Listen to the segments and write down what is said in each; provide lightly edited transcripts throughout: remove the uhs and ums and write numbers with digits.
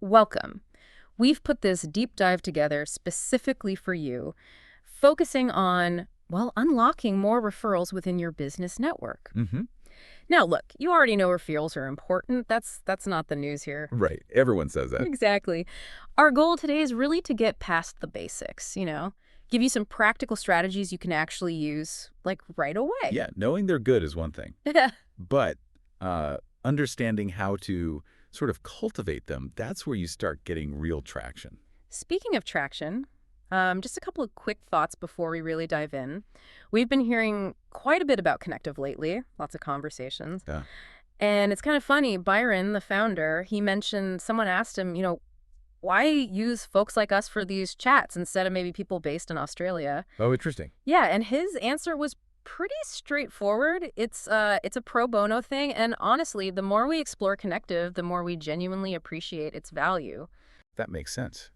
Welcome. We've put this deep dive together specifically for you, focusing on, well, unlocking more referrals within your business network. Mm-hmm. Now, look, you already know referrals are important. That's not the news here. Right. Everyone says that. Exactly. Our goal today is really to get past the basics, give you some practical strategies you can actually use, like, right away. Yeah, knowing they're good is one thing, but understanding how to sort of cultivate them, that's where you start getting real traction. Speaking of traction, just a couple of quick thoughts before we really dive in. We've been hearing quite a bit about Connective lately, lots of conversations. Yeah. And it's kind of funny, Byron, the founder, he mentioned someone asked him, why use folks like us for these chats instead of maybe people based in Australia? Oh, interesting. Yeah, and his answer was pretty straightforward. It's a pro bono thing, and honestly, the more we explore Connective, the more we genuinely appreciate its value. That makes sense.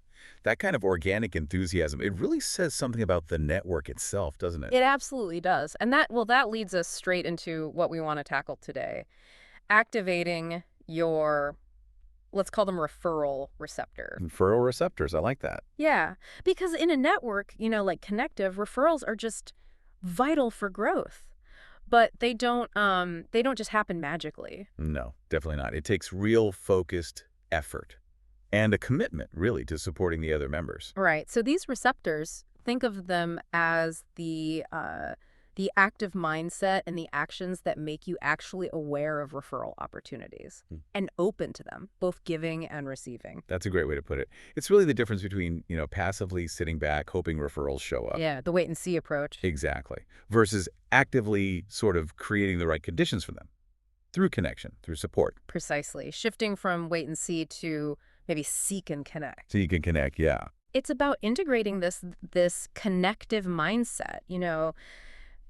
That kind of organic enthusiasm, it really says something about the network itself, doesn't it? It absolutely does. And that leads us straight into what we want to tackle today. Activating your, let's call them referral receptor. Referral receptors, I like that. Yeah, because in a network, like Connective, referrals are just vital for growth. But they don't just happen magically. No, definitely not. It takes real focused effort and a commitment, really, to supporting the other members. Right. So these receptors, think of them as the active mindset and the actions that make you actually aware of referral opportunities Hmm. and open to them, both giving and receiving. That's a great way to put it. It's really the difference between, passively sitting back, hoping referrals show up. Yeah, the wait and see approach. Exactly. Versus actively sort of creating the right conditions for them through connection, through support. Precisely. Shifting from wait and see to maybe seek and connect. So you can connect, yeah. It's about integrating this connective mindset,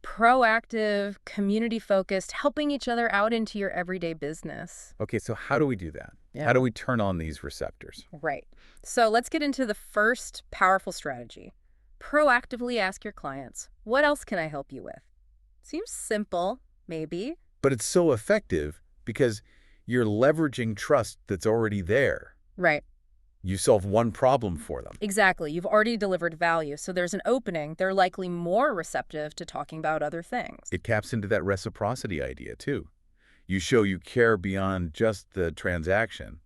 proactive, community-focused, helping each other out into your everyday business. Okay, so how do we do that? Yeah. How do we turn on these receptors? Right. So let's get into the first powerful strategy. Proactively ask your clients, what else can I help you with? Seems simple, maybe. But it's so effective because you're leveraging trust that's already there. Right. You solve one problem for them. Exactly. You've already delivered value, so there's an opening. They're likely more receptive to talking about other things. It taps into that reciprocity idea, too. You show you care beyond just the transaction,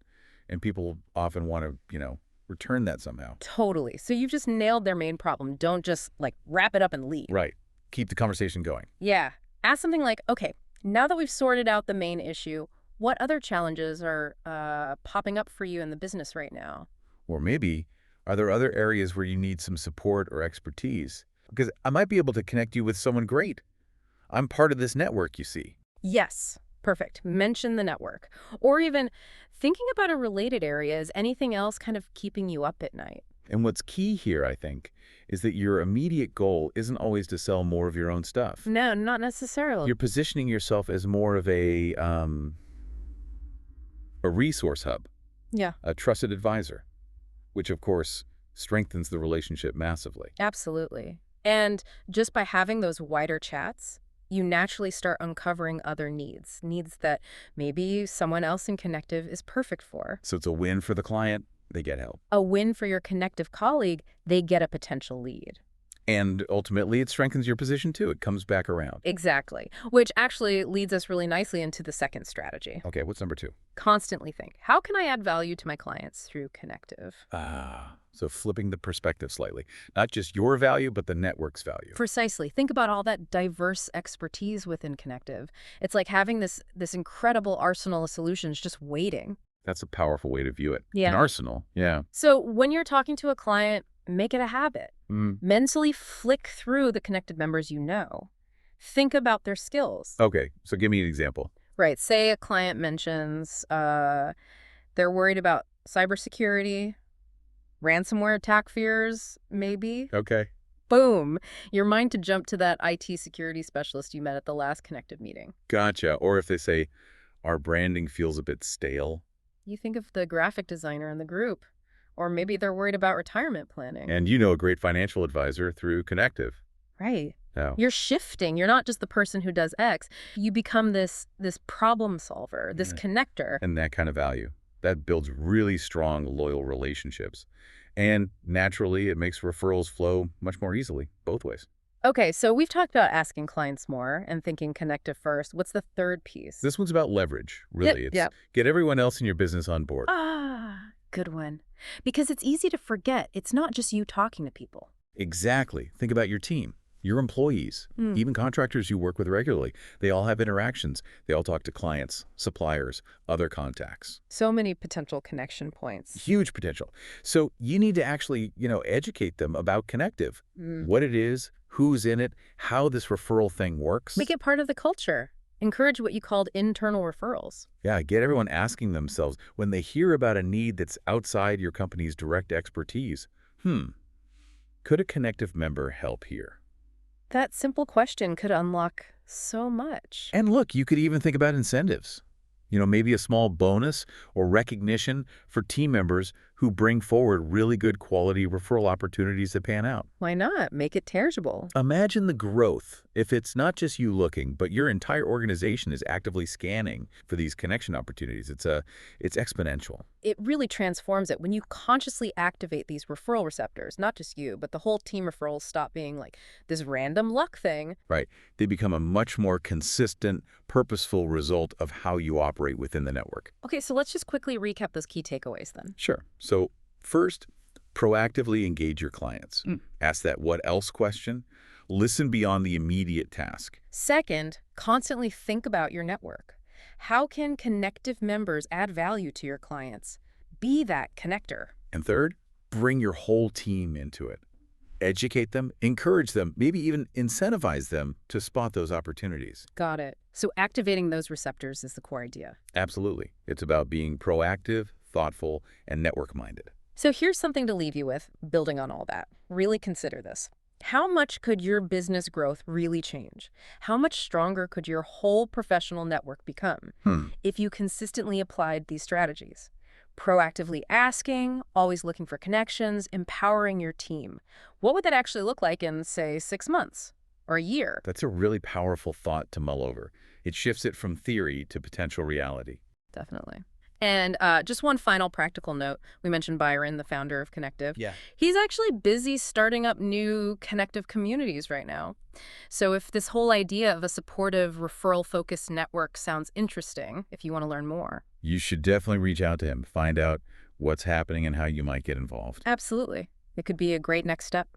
and people often want to, return that somehow. Totally. So you've just nailed their main problem. Don't just, wrap it up and leave. Right. Keep the conversation going. Yeah. Ask something like, okay, now that we've sorted out the main issue, what other challenges are popping up for you in the business right now? Or maybe, are there other areas where you need some support or expertise? Because I might be able to connect you with someone great. I'm part of this network, you see. Yes. Perfect. Mention the network. Or even thinking about a related area. Is anything else kind of keeping you up at night? And what's key here, I think, is that your immediate goal isn't always to sell more of your own stuff. No, not necessarily. You're positioning yourself as more of a resource hub, Yeah, a trusted advisor, which, of course, strengthens the relationship massively. absolutely. And just by having those wider chats, you naturally start uncovering other needs that maybe someone else in Connective is perfect for. So it's a win for the client. They get help. A win for your Connective colleague, they get a potential lead. And ultimately, it strengthens your position, too. It comes back around. Exactly. Which actually leads us really nicely into the second strategy. Okay, what's number 2? Constantly think, how can I add value to my clients through Connective? So flipping the perspective slightly. Not just your value, but the network's value. Precisely. Think about all that diverse expertise within Connective. It's like having this incredible arsenal of solutions just waiting. That's a powerful way to view it. Yeah. An arsenal, yeah. So when you're talking to a client, make it a habit. Mentally flick through the connected members you know. Think about their skills. Okay, so give me an example. Right. Say a client mentions they're worried about cybersecurity, ransomware attack fears, maybe. Okay. Boom. Your mind to jump to that IT security specialist you met at the last Connective meeting. Gotcha. Or if they say, our branding feels a bit stale. You think of the graphic designer in the group. Or maybe they're worried about retirement planning. And you know a great financial advisor through Connective. Right. Oh. You're shifting. You're not just the person who does X. You become this problem solver, this connector. And that kind of value. That builds really strong, loyal relationships. And naturally, it makes referrals flow much more easily, both ways. Okay, so we've talked about asking clients more and thinking connective first. What's the third piece? This one's about leverage, Yep, really. It's yep. get everyone else in your business on board. Good one. Because it's easy to forget it's not just you talking to people. Exactly. Think about your team, your employees, Hmm. even contractors you work with regularly. They all have interactions. They all talk to clients, suppliers, other contacts. So many potential connection points. Huge potential. So you need to actually, educate them about Connective, Mm. what it is, who's in it, how this referral thing Make works. it part of the culture. Encourage what you called internal referrals. Yeah, get everyone asking themselves when they hear about a need that's outside your company's direct expertise, could a Connective member help here? That simple question could unlock so much. And look, you could even think about incentives. Maybe a small bonus or recognition for team members who bring forward really good quality referral opportunities that pan out. Why not? Make it tangible. Imagine the growth if it's not just you looking, but your entire organization is actively scanning for these connection opportunities. It's exponential. It really transforms it when you consciously activate these referral receptors, not just you, but the whole team referrals stop being like this random luck thing. Right. They become a much more consistent, purposeful result of how you operate within the network. Okay, so let's just quickly recap those key takeaways then. Sure. So first, proactively engage your clients. Ask that what else question. Listen beyond the immediate task. Second, constantly think about your network. How can connective members add value to your clients? Be that connector. And third, bring your whole team into it. Educate them, encourage them, maybe even incentivize them to spot those opportunities. Got it. So activating those receptors is the core idea. Absolutely. It's about being proactive, thoughtful, and network-minded. So here's something to leave you with, building on all that. Really consider this. How much could your business growth really change? How much stronger could your whole professional network become if you consistently applied these strategies? Proactively asking, always looking for connections, empowering your team. What would that actually look like in, say, 6 months or a year? That's a really powerful thought to mull over. It shifts it from theory to potential reality. Definitely. And just one final practical note. We mentioned Byron, the founder of Connective. Yeah. He's actually busy starting up new connective communities right now. So if this whole idea of a supportive, referral-focused network sounds interesting, if you want to learn more. You should definitely reach out to him, find out what's happening and how you might get involved. Absolutely. It could be a great next step.